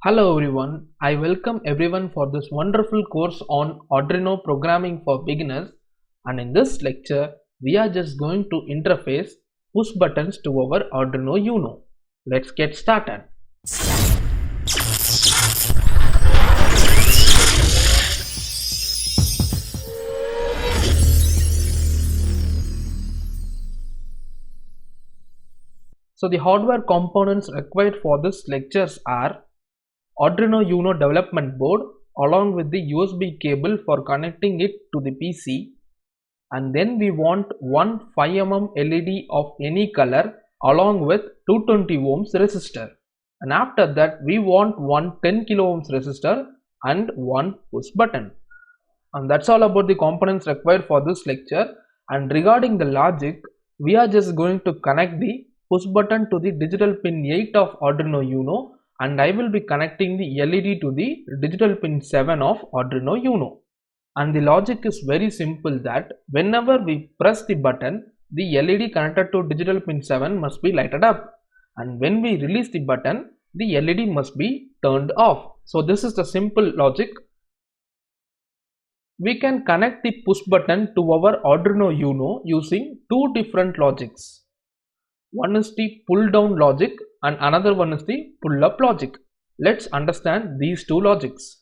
Hello everyone, I welcome everyone for this wonderful course on Arduino programming for beginners, and in this lecture we are just going to interface push buttons to our Arduino UNO. Let's get started. So the hardware components required for this lectures are Arduino UNO development board along with the USB cable for connecting it to the PC, and then we want one 5mm LED of any color along with 220 ohms resistor, and after that we want one 10 kilo ohms resistor and one push button. And that's all about the components required for this lecture. And regarding the logic, we are just going to connect the push button to the digital pin 8 of Arduino UNO, and I will be connecting the LED to the digital pin 7 of Arduino UNO. And the logic is very simple, that whenever we press the button, the LED connected to digital pin 7 must be lighted up, and when we release the button, the LED must be turned off. So this is the simple logic. We can connect the push button to our Arduino UNO using two different logics. One is the pull down logic and another one is the pull up logic. Let's understand these two logics.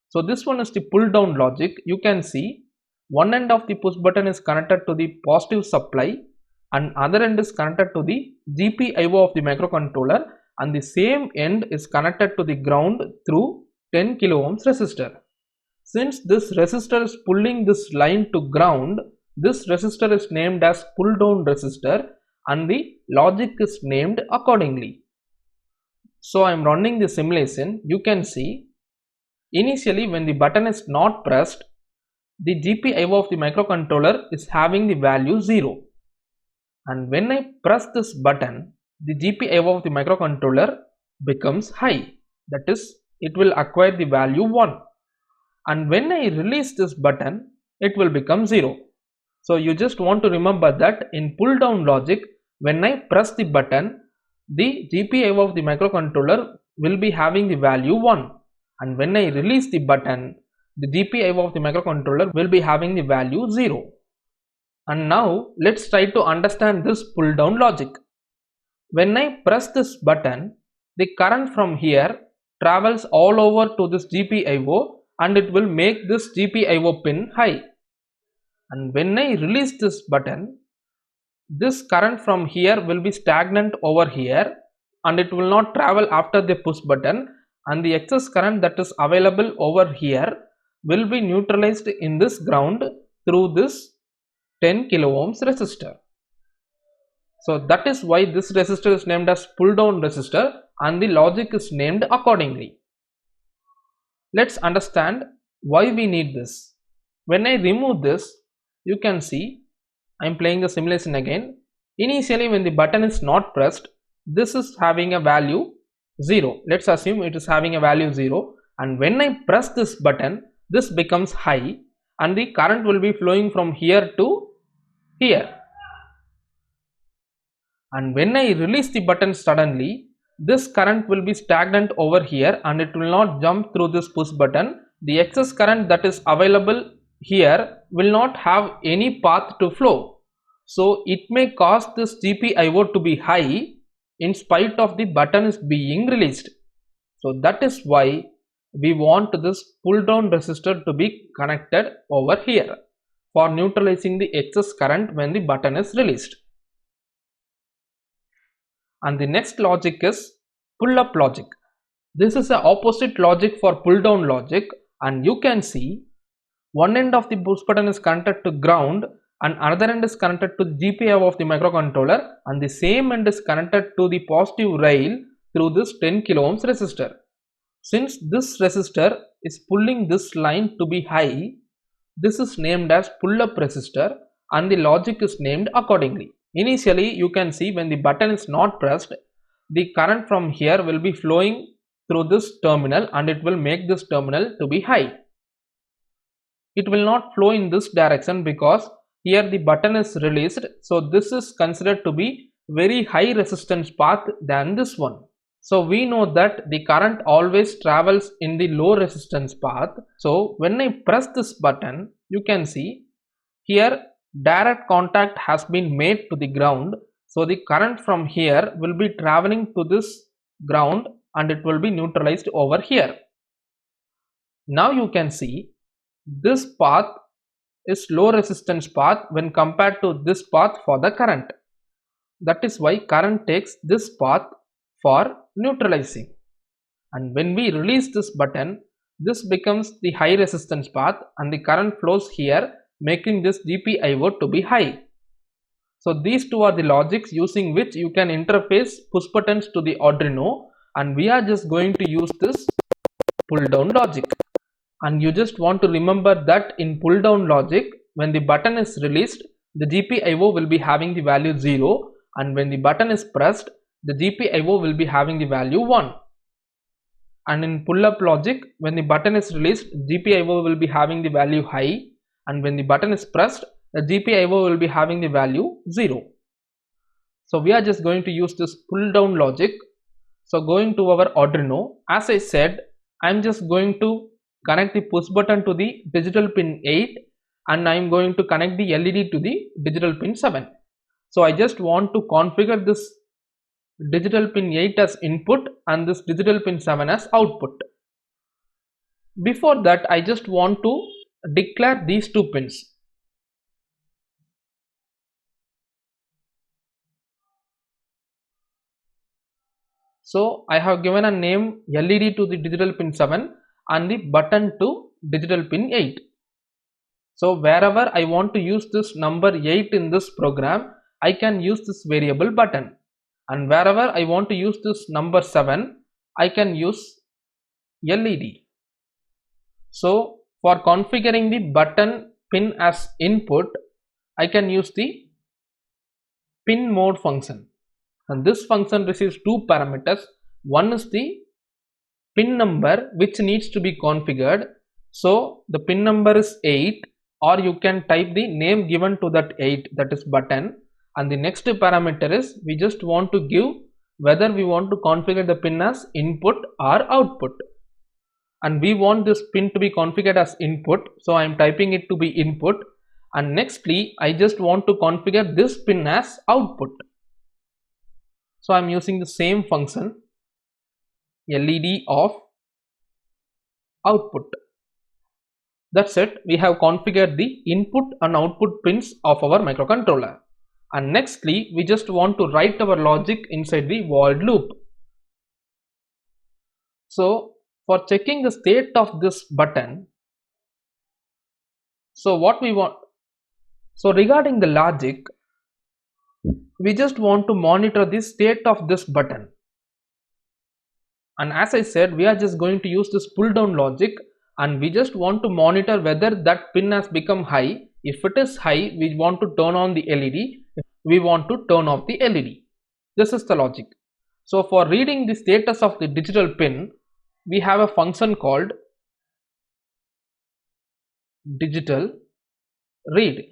So this one is the pull down logic. You can see one end of the push button is connected to the positive supply and other end is connected to the GPIO of the microcontroller, and the same end is connected to the ground through 10 kilo ohms resistor. Since this resistor is pulling this line to ground, this resistor is named as pull down resistor and the logic is named accordingly. So I am running the simulation. You can see initially when the button is not pressed, the GPIO of the microcontroller is having the value 0, and when I press this button, the GPIO of the microcontroller becomes high, that is, it will acquire the value 1. And when I release this button, it will become 0. So you just want to remember that in pull down logic, when I press the button, the GPIO of the microcontroller will be having the value 1, and when I release the button, the GPIO of the microcontroller will be having the value 0. And now let's try to understand this pull down logic. When I press this button, the current from here travels all over to this GPIO and it will make this GPIO pin high. And when I release this button, this current from here will be stagnant over here and it will not travel after the push button, and the excess current that is available over here will be neutralized in this ground through this 10 kilo ohms resistor. So that is why this resistor is named as pull down resistor and the logic is named accordingly. Let's understand why we need this. When I remove this, you can see I am playing the simulation again. Initially when the button is not pressed, this is having a value 0. Let's assume it is having a value 0, and when I press this button, this becomes high and the current will be flowing from here to here. And when I release the button suddenly, this current will be stagnant over here and it will not jump through this push button. The excess current that is available here will not have any path to flow. So it may cause this GPIO to be high in spite of the button is being released. So that is why we want this pull down resistor to be connected over here for neutralizing the excess current when the button is released. And the next logic is pull up logic. This is the opposite logic for pull down logic, and you can see one end of the push button is connected to ground and another end is connected to the GPIO of the microcontroller, and the same end is connected to the positive rail through this 10 kilo ohms resistor. Since this resistor is pulling this line to be high, this is named as pull up resistor and the logic is named accordingly. Initially you can see when the button is not pressed, the current from here will be flowing through this terminal and it will make this terminal to be high. It will not flow in this direction because here the button is released, so this is considered to be very high resistance path than this one. So we know that the current always travels in the low resistance path. So when I press this button, you can see here direct contact has been made to the ground. So the current from here will be traveling to this ground and it will be neutralized over here. Now you can see this path is low resistance path when compared to this path for the current. That is why current takes this path for neutralizing. And when we release this button, this becomes the high resistance path and the current flows here, making this GPIO to be high. So these two are the logics using which you can interface push buttons to the Arduino, and we are just going to use this pull down logic. And you just want to remember that in pull down logic, when the button is released, the GPIO will be having the value 0, and when the button is pressed, the GPIO will be having the value 1. And in pull up logic, when the button is released, GPIO will be having the value high, and when the button is pressed, the GPIO will be having the value 0. So we are just going to use this pull down logic. So going to our Arduino, as I said, I am just going to connect the push button to the digital pin 8 and I am going to connect the LED to the digital pin 7. So I just want to configure this digital pin 8 as input and this digital pin 7 as output. Before that, I just want to declare these two pins. So I have given a name LED to the digital pin 7 and the button to digital pin 8. So wherever I want to use this number 8 in this program, I can use this variable button, and wherever I want to use this number 7, I can use LED. So for configuring the button pin as input, I can use the pin mode function, and this function receives two parameters. One is the pin number which needs to be configured. So the pin number is 8, or you can type the name given to that 8, that is button. And the next parameter is we just want to give whether we want to configure the pin as input or output, and we want this pin to be configured as input, so I am typing it to be input. And nextly I just want to configure this pin as output, so I am using the same function LED of output. That's it, we have configured the input and output pins of our microcontroller. And nextly we just want to write our logic inside the void loop. So for checking the state of this button, so what we want, so regarding the logic, we just want to monitor the state of this button. And as I said, we are just going to use this pull down logic, and we just want to monitor whether that pin has become high. If it is high, we want to turn on the LED. If we want to turn off the LED. This is the logic. So for reading the status of the digital pin, we have a function called digital read.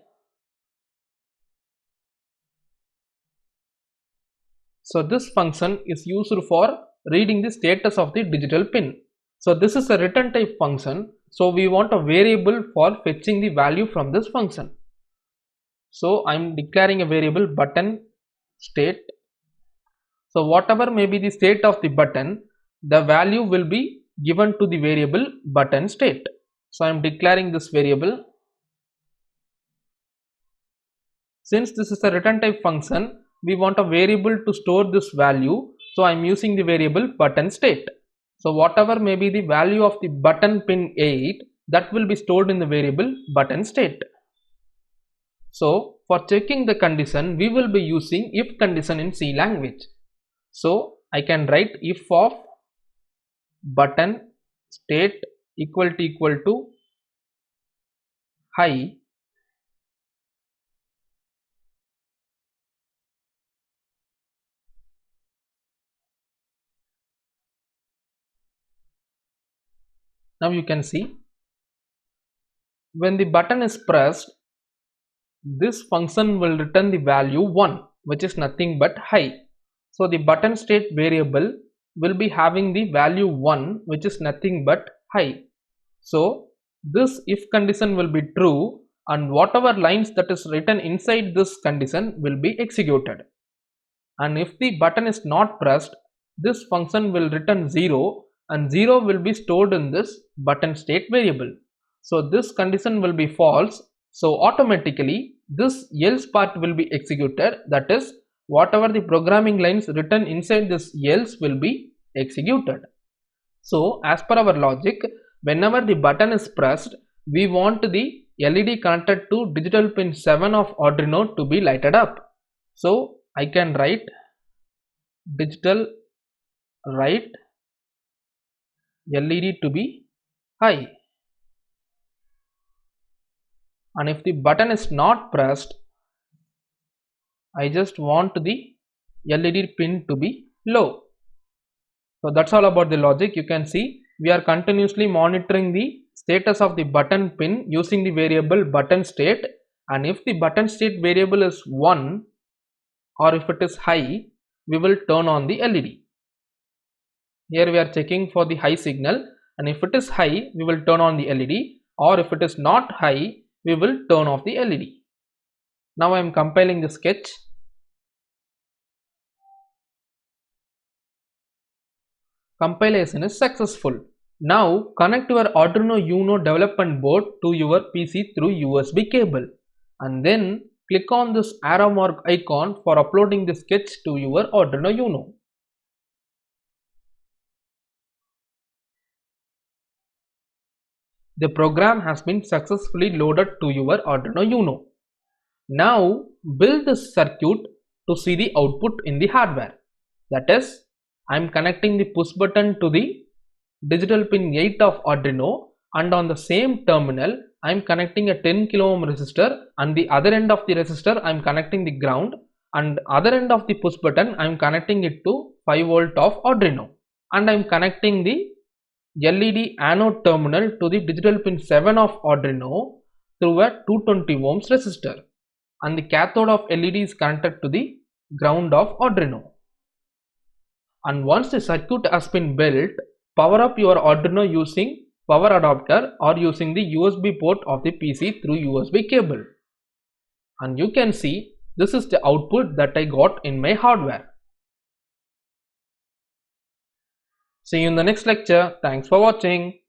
So this function is used for reading the status of the digital pin. So this is a return type function, so we want a variable for fetching the value from this function. So I am declaring a variable button state. So whatever may be the state of the button, the value will be given to the variable button state. So I am declaring this variable. Since this is a return type function, we want a variable to store this value, so I am using the variable button state. So whatever may be the value of the button pin 8, that will be stored in the variable button state. So for checking the condition, we will be using if condition in C language. So I can write if of button state equal to high, now you can see when the button is pressed, this function will return the value 1, which is nothing but high. So the button state variable will be having the value 1, which is nothing but high. So this if condition will be true, and whatever lines that is written inside this condition will be executed. And if the button is not pressed, this function will return 0, and 0 will be stored in this button state variable. So this condition will be false. So automatically this else part will be executed, that is whatever the programming lines written inside this else will be executed. So as per our logic, whenever the button is pressed, we want the LED connected to digital pin 7 of Arduino to be lighted up. So I can write digital write LED to be high, and if the button is not pressed, I just want the LED pin to be low. So that's all about the logic. You can see we are continuously monitoring the status of the button pin using the variable button state, and if the button state variable is 1 or if it is high, we will turn on the LED. Here we are checking for the high signal, and if it is high, we will turn on the LED, or if it is not high, we will turn off the LED. Now I am compiling the sketch. Compilation is successful. Now connect your Arduino UNO development board to your PC through USB cable, and then click on this arrow mark icon for uploading the sketch to your Arduino UNO. The program has been successfully loaded to your Arduino UNO. Now build this circuit to see the output in the hardware. That is, I am connecting the push button to the digital pin 8 of Arduino, and on the same terminal I am connecting a 10 kilo ohm resistor, and the other end of the resistor I am connecting the ground, and other end of the push button I am connecting it to 5 volt of Arduino, and I am connecting the LED anode terminal to the digital pin 7 of Arduino through a 220 ohms resistor, and the cathode of LED is connected to the ground of Arduino. And once the circuit has been built, power up your Arduino using power adapter or using the USB port of the PC through USB cable. And you can see this is the output that I got in my hardware. See you in the next lecture. Thanks for watching.